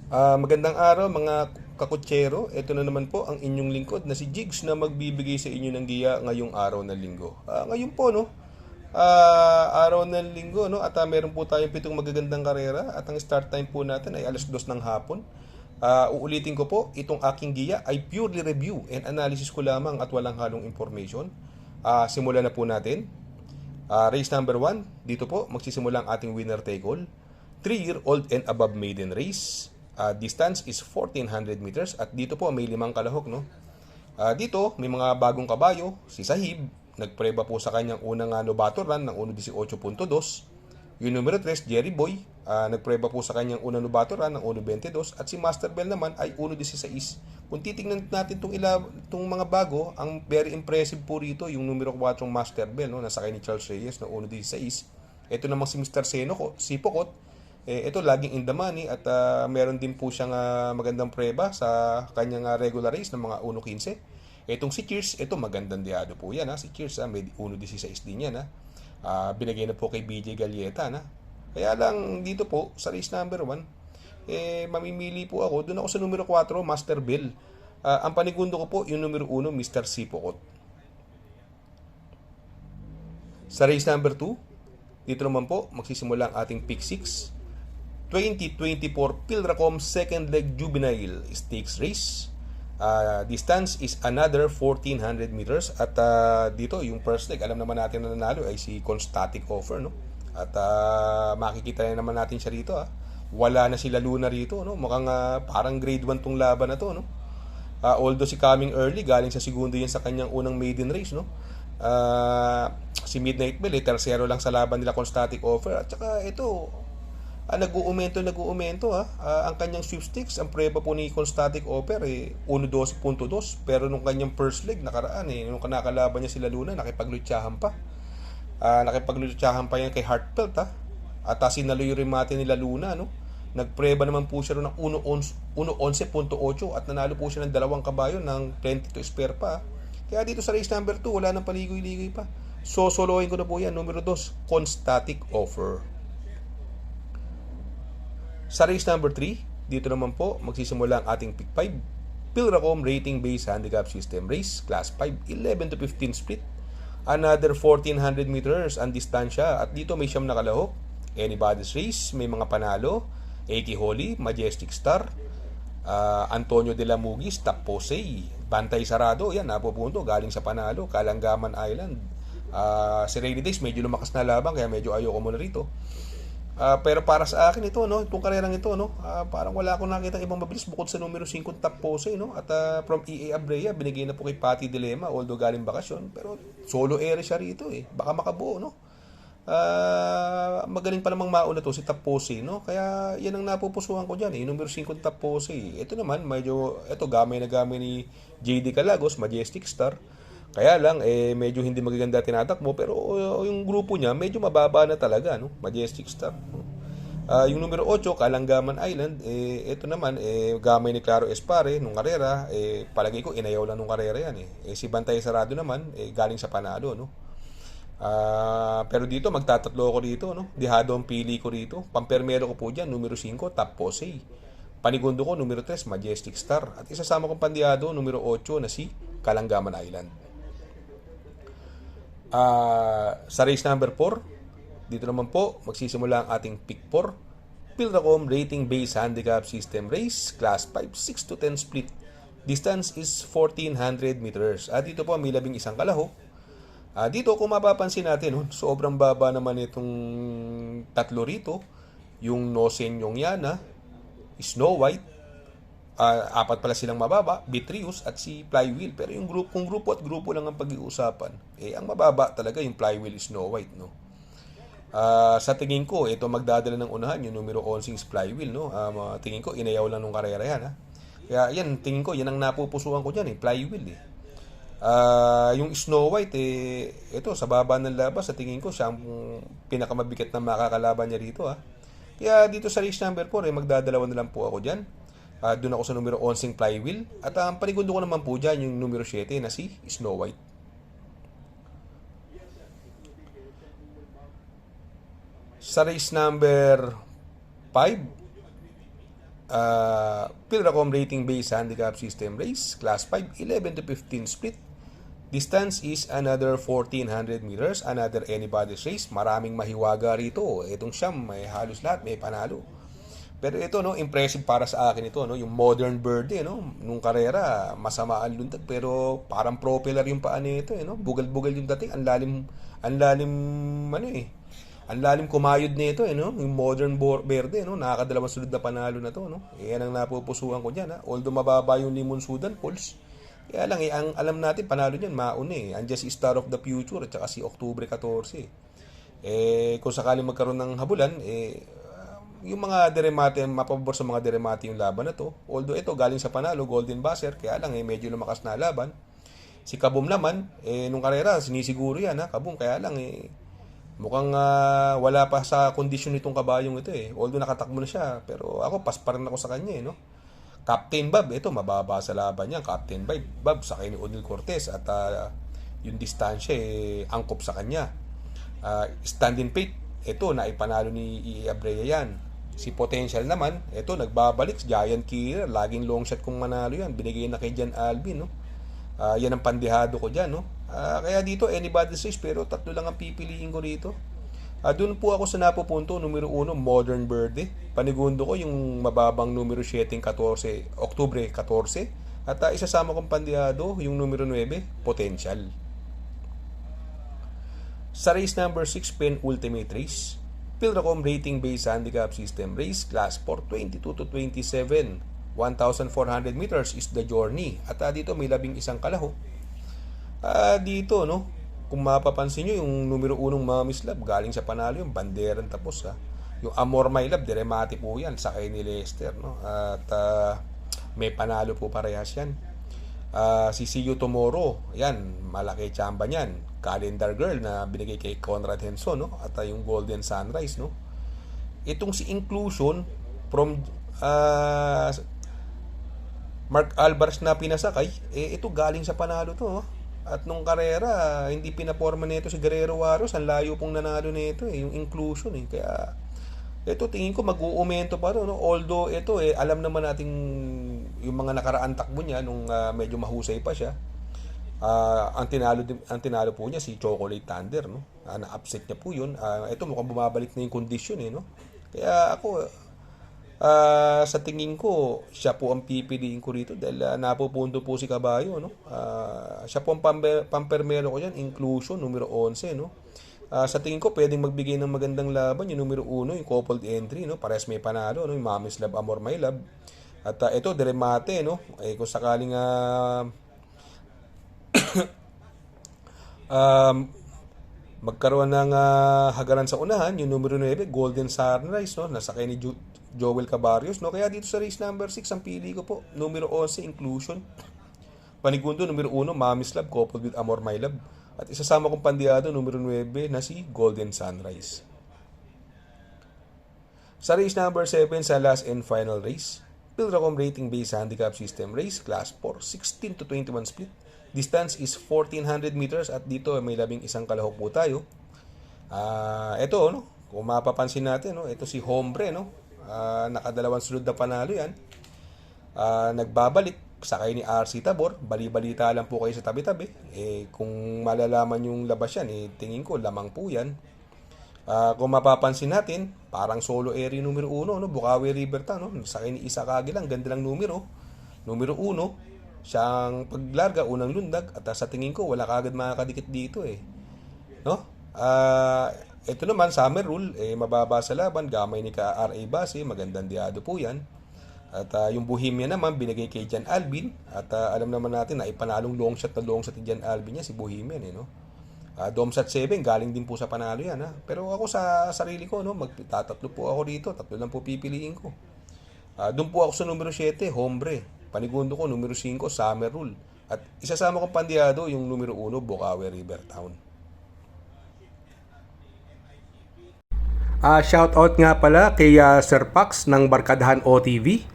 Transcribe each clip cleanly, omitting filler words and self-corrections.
Magandang araw mga kakutsero. Ito na naman po ang inyong lingkod na si Jigs na magbibigay sa inyo ng giya ngayong araw ng linggo. Ngayon po no, araw ng linggo no at meron po tayong pitong magagandang karera at ang start time po natin ay alas 2 ng hapon. Uulitin ko po, itong aking giya ay purely review and analysis ko lamang at walang halong information. Simulan na po natin. Race number 1, dito po magsisimula ang ating winner take all. 3-year-old and above maiden race. Distance is 1400 meters at dito po may limang kalahok no. Dito may mga bagong kabayo, si Sahib, nagpreba po sa kanyang unang novato run ng 1.18.2. Yung numero 3, Jerry Boy, nagpreba po sa kanyang unang novato run ng 1.22 at si Master Bell naman ay 1.16. Kung titingnan natin itong mga bago, ang very impressive po rito yung numero 4 Master Bell no, nasa kay ni Charles Reyes na 1.16. Ito namang si Mr. Sipokot, ito laging in the money at meron din po siyang magandang preba sa kanyang regular race ng mga 1.15. Itong si Cheers, ito magandang diado po yan. Si Cheers, may 1.16 din yan. Binigay na po kay BJ Galieta. Kaya lang dito po, sa race number 1, mamimili po ako. Doon ako sa numero 4, Master Bill. Ang panigundo ko po, yung numero 1, Mr. Sipokot. Sa race number 2, dito naman po, magsisimula ang ating pick 6. 2024 Pilracom second leg juvenile stakes race. Distance is another 1400 meters at dito yung first leg alam naman natin na nanalo ay si Constatic Offer no. At makikita na naman natin siya rito. Wala na sila Luna rito no. Mukhang parang grade 1 tong laban na to no. Although si coming early galing sa segundo yan sa kanyang unang maiden race no. Si Midnight Bell tersero lang sa laban nila Constatic Offer at saka ito nag-uumento ang kanyang sweepstakes, ang preba po ni Constatic Offer 1.12.2 pero nung kanyang first leg nakaraan nung nakalaban niya sila Luna nakipaglutsahan pa. Nakipaglutsahan pa yan kay Heartfelt at sinalo yung remate nila Luna no. Nagpreba naman po siya ng 1.11.8 at nanalo po siya ng dalawang kabayo ng plenty to spare pa. Kaya dito sa race number 2 wala nang paligoy-ligoy pa. Solohin ko na po yan, numero 2, Constatic Offer. Sa race number 3, dito naman po magsisimula ang ating pick 5. Pilracom rating based handicap system race, class 5, 11 to 15 split. Another 1400 meters ang distansya at dito may siyam na kalahok. Anybody's race, may mga panalo. Aki Holly, Majestic Star, Antonio de la Mugis, Taposey, Bantay Sarado, yan napupunto galing sa panalo, Kalanggaman Island. Si Rainy Days medyo lumakas na laban kaya medyo ayoko muna rito. Pero para sa akin ito no, itong karerang ito no, parang wala akong nakita ibang mabilis bukod sa numero 5 Top Pose no at from EA Abrea binigay na po kay Patty Dilema although galing bakasyon pero solo ere siya rito baka makabuo no. Magaling pa namang mauna to si Top Pose no kaya yan ang napupusuhan ko diyan yung numero 5 Top Pose. Ito naman medyo gamay na gamay ni JD Calagos Majestic Star. Kaya lang medyo hindi magaganda tinatakbo pero yung grupo niya medyo mababa na talaga no, Majestic Star. Yung numero 8 Kalanggaman Island ito naman gamay ni Claro Espare nung karera palagay ko inayaw lang nung karera yan si Bantay Sarado naman galing sa panalo no. Pero dito magtatatlo ako dito no. Dihado ang pili ko rito. Pampermero ko po diyan numero 5 Top Posey. Panigundo ko numero 3 Majestic Star at isasama kong pandiado numero 8 na si Kalanggaman Island. Sa race number 4, dito naman po magsisimula ang ating pick 4. Pilracom rating based handicap system race, class 5, 6 to 10 split. Distance is 1400 meters. At dito po may 11 kalahok. Dito kung mapapansin natin, sobrang baba naman itong tatlo rito. Yung Nosenyong Yana, Snow White, apat pala silang mababa, Betrius at si Flywheel. Pero yung kung grupo at grupo lang ang pag-iusapan, ang mababa talaga yung Flywheel Snow White, no. Sa tingin ko, ito magdadala ng unahan yung numero 11 Flywheel, no. Tingin ko inayaw lang nung karera yan, Kaya yan, tingin ko yan ang napupusuan ko diyan, Flywheel. Yung Snow White ito sa baba ng labas sa tingin ko siya ang pinakamabigat na makakalaban niya rito, Kaya dito sa race number 4 magdadalawa na lang po ako diyan. Doon ako sa numero 11 Flywheel. At ang panigundo ko naman po dyan yung numero 7 na si Snow White. Sa race number 5, Pilracom rating based handicap system race, class 5, 11 to 15 split. Distance is another 1,400 meters, another anybody's race. Maraming mahiwaga rito. Itong siyam, may halos lahat, may panalo. Pero ito, no, impressive para sa akin ito, no, yung Modern Birdie, no, nung karera, masama ang lundag, pero parang propeller yung paa nito, no, bugal-bugal yung dating, ang lalim, ano ang lalim kumayod nito, no, yung Modern Birdie, no, nakakadalawang sunod na panalo na to, no, yan ang napupusuan ko dyan, ha, although mababa yung Limon Sudan Pulse, kaya lang, ang alam natin, panalo niyan, mauna andiyan si Star of the Future at saka si Oktubre 14. Kung sakaling magkaroon ng habulan, yung mga deremate, mapabor sa mga deremate yung laban na to. Although ito, galing sa panalo, Golden Buzzer, kaya lang, medyo lumakas na laban. Si Kaboom naman, nung karera, sinisiguro yan, ha, Kaboom, kaya lang, mukhang wala pa sa kondisyon nitong kabayong ito, Although nakatakbo na siya, pero ako, pas pa rin ako sa kanya, no? Captain Bob, ito mababa sa laban niya. Captain Bob sakay ni Odil Cortez at yung distansya angkop sa kanya. Standing Pate, ito naipanalo ni E. Abreu yan. Si Potential naman, ito nagbabalik, Giant Killer, laging long shot kung manalo yan. Binigay na kay Jan Alvin, no? Yan ang pandihado ko diyan, no? Kaya dito anybody's race, pero tatlo lang ang pipiliin ko rito. Doon po ako sa napupunto, numero 1, Modern Birdie. Panigundo ko yung mababang numero 7, 14, Oktubre 14. At isasama kong pandihado, yung numero 9, Potential. Sa race number 6, Pen Ultimate Race, Pilracom rating based handicap system race, class 4, 22 to 27. 1,400 meters is the journey. At dito may 11 kalaho. Dito, no? Kung mapapansin nyo, yung numero 1 Mami's Love, galing sa panalo yung banderan tapos, Yung Amor My Love, deremate po yan, sakay ni Lester, no? At may panalo po parehas yan. Si See You Tomorrow, yan, malaki tsamba niyan. Calendar Girl na binigay kay Conrad Henson, no? At yung Golden Sunrise, no? Itong si Inclusion, from Mark Alvarez na pinasakay, ito galing sa panalo to, no? At nung karera, hindi pinaporma nito si Guerrero Waros. Ang layo pong nanalo nito, yung Inclusion, Kaya, ito tingin ko mag-uumento pa rin, no? Although, ito, alam naman nating yung mga nakaraan takbo niya nung medyo mahusay pa siya. Ang tinalo po niya si Chocolate Thunder, no? Na-upset niya po yun. Ito, mukhang bumabalik na yung kondisyon, no? Kaya ako, sa tingin ko, siya po ang pipiliin ko rito dahil napupunto po si Kabayo, no? Siya po ang pampermero ko dyan, Inclusion, numero 11, no? Sa tingin ko, pwedeng magbigay ng magandang laban yung numero 1, yung coupled entry, no? Parehas may panalo, no? Yung Mami's Love, Amor My Love. At ito, deremate, no? Kung sakaling magkaroon ng hagaran sa unahan, yung numero 9, Golden Sunrise, no? Nasakay ni Joel Cabarrios, no? Kaya dito sa race number 6, ang pili ko po, numero 11, Inclusion. Panigundo, numero 1, Mami's Love, coupled with Amor My Love. At isasama kong pandiyado, numero 9, na si Golden Sunrise. Sa race number 7, sa last and final race, Pilracom rating based handicap system race, class 4, 16 to 21 split. Distance is 1,400 meters at dito may 11 kalaho po tayo. Ito, no? Kung mapapansin natin, no? Ito si Hombre, no? Nakadalawang sunod na panalo yan. Nagbabalik, sakay ni RC Tabor. Bali-balita lang po kayo sa tabi-tabi. Kung malalaman yung labas yan, tingin ko lamang po yan. Kung mapapansin natin, parang solo area numero 1, no? Bukawi River Town, no? Sakay ni Isa Kagilang, ganda lang numero. Numero 1, siyang paglarga, unang lundag. At sa tingin ko, wala kagad makakadikit dito, no? Ito naman, Summer Rule, mababa sa laban, gamay ni ka-RA Base, magandang diado po yan. At yung Bohemia naman, binigay kay Jan Alvin. At alam naman natin na ipanalong long shot ni Jan Alvin niya, si Bohemian, no? Domsat 7, galing din po sa panalo yan, Pero ako sa sarili ko, no, magtatatlo po ako dito, tatlo lang po pipiliin ko. Doon po ako sa numero 7, Hombre. Panigundo ko, numero 5, Summer Rule. At isasama kong pandiyado, yung numero 1, Bukawi River Town. Shoutout nga pala kay Sir Pax ng Barkadahan OTV.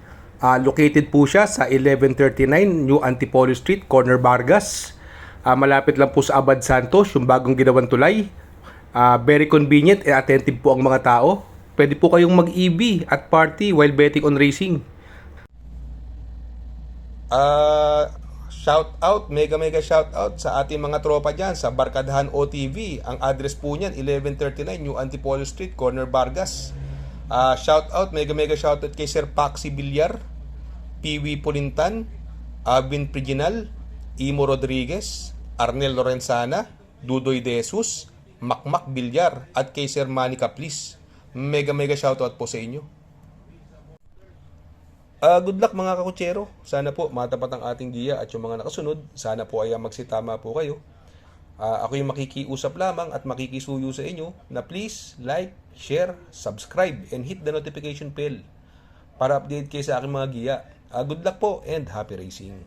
Located po siya sa 1139 New Antipolo Street, Corner Vargas. Malapit lang po sa Abad Santos, yung bagong ginawang tulay. Very convenient and attentive po ang mga tao. Pwede po kayong mag-EV at party while betting on racing. Shout out, mega shout out sa ating mga tropa dyan sa Barkadahan OTV. Ang address po niyan 1139 New Antipolo Street, Corner Vargas. Shout out, mega shout out kay Sir Paxi Villar, Piwi Pulintan, Alvin Priginal, Imo Rodriguez, Arnel Lorenzana, Dudoy De Jesus, Makmak Villar at kay Sir Manny Caplis. Mega shout out po sa inyo. Good luck mga kakutsero. Sana po matapat ang ating giya at yung mga nakasunod. Sana po ay magsitama po kayo. Ako yung makikiusap lamang at makikisuyo sa inyo na please like, share, subscribe, and hit the notification bell para update kayo sa aking mga giya. Good luck po and happy racing.